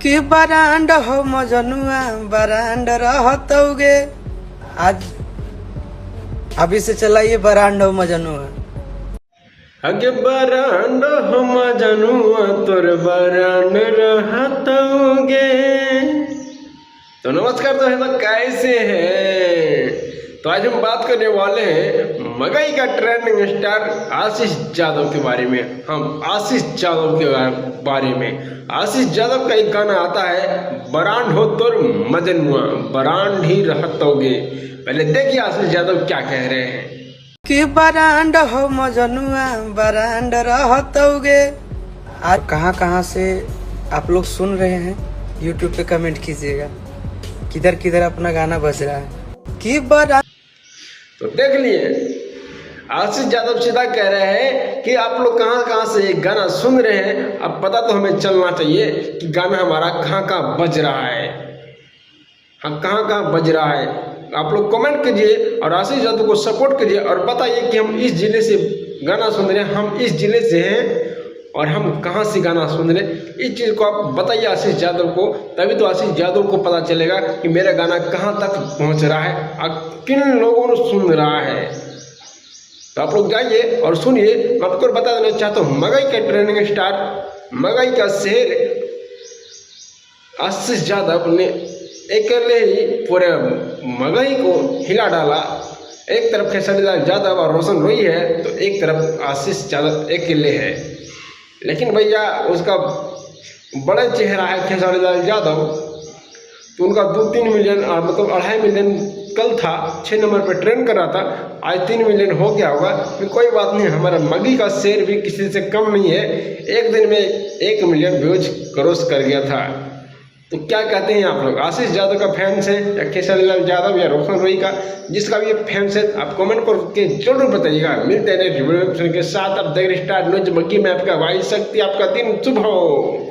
कि बरांड हो मजनुआ बरांड रहतोगे। आज अभी से चलाइए बरांड हो मजनुआ। अगे बरांड हो मजनुआ तोर बरांड रहतोगे। तो नमस्कार तो कैसे हैं। तो आज हम बात करने वाले हैं मगई का ट्रेंडिंग स्टार आशीष यादव के बारे में। हम आशीष यादव के बारे में आशीष यादव का एक गाना आता है बरांड हो तोर मजनुआ बरांड ही रहतोगे। पहले देखिए आशीष यादव क्या कह रहे हैं। कि बरांड हो मजनुआ बरांड रहतोगे। आज कहाँ से आप लोग सुन रहे हैं YouTube पे कमेंट कीजिएगा। किधर किधर अपना गाना बज रहा है कि बरांड। तो देख लिए आशीष यादव सीधा कह रहे हैं कि आप लोग कहाँ से एक गाना सुन रहे हैं। अब पता तो हमें चलना चाहिए कि गाना हमारा कहाँ बज रहा है। हाँ कहाँ बज रहा है। आप लोग कमेंट कीजिए और आशीष यादव को सपोर्ट कीजिए और बताइए कि हम इस जिले से गाना सुन रहे हैं, हम इस जिले से हैं और हम कहाँ से गाना सुन रहे हैं। इस चीज़ को आप बताइए आशीष यादव को, तभी तो आशीष यादव को पता चलेगा कि मेरा गाना कहाँ तक पहुँच रहा है और किन लोगों ने सुन रहा है। तो आप लोग जाइए और सुनिए। मैं आपको बता देना चाहता हूँ मगई का ट्रेंडिंग स्टार मगई का शेर आशीष यादव ने अकेले ही पूरे मगई को हिला डाला। एक तरफ खेसारी लाल यादव और रोशन रोई है तो एक तरफ आशीष यादव अकेले है। लेकिन भैया उसका बड़ा चेहरा है खेसारी लाल यादव, तो उनका 2-3 मिलियन मतलब 2.5 मिलियन कल था, 6 नंबर पर ट्रेंड कर रहा था, आज 3 मिलियन हो गया होगा। फिर कोई बात नहीं, हमारा मगई का शेर भी किसी से कम नहीं है। एक दिन में 1 मिलियन व्यूज क्रॉस कर गया था। तो क्या कहते हैं आप लोग, आशीष यादव का फैंस है या खेसारी लाल यादव या रोशन रोई का, जिसका भी फैंस है आप कमेंट करके जरूर बताइएगा। मिलते हैं नेक्स्ट वीडियो के साथ। आप देख रहे स्टार न्यूज मक्की में आपका भाई शक्ति। आपका दिन शुभ हो।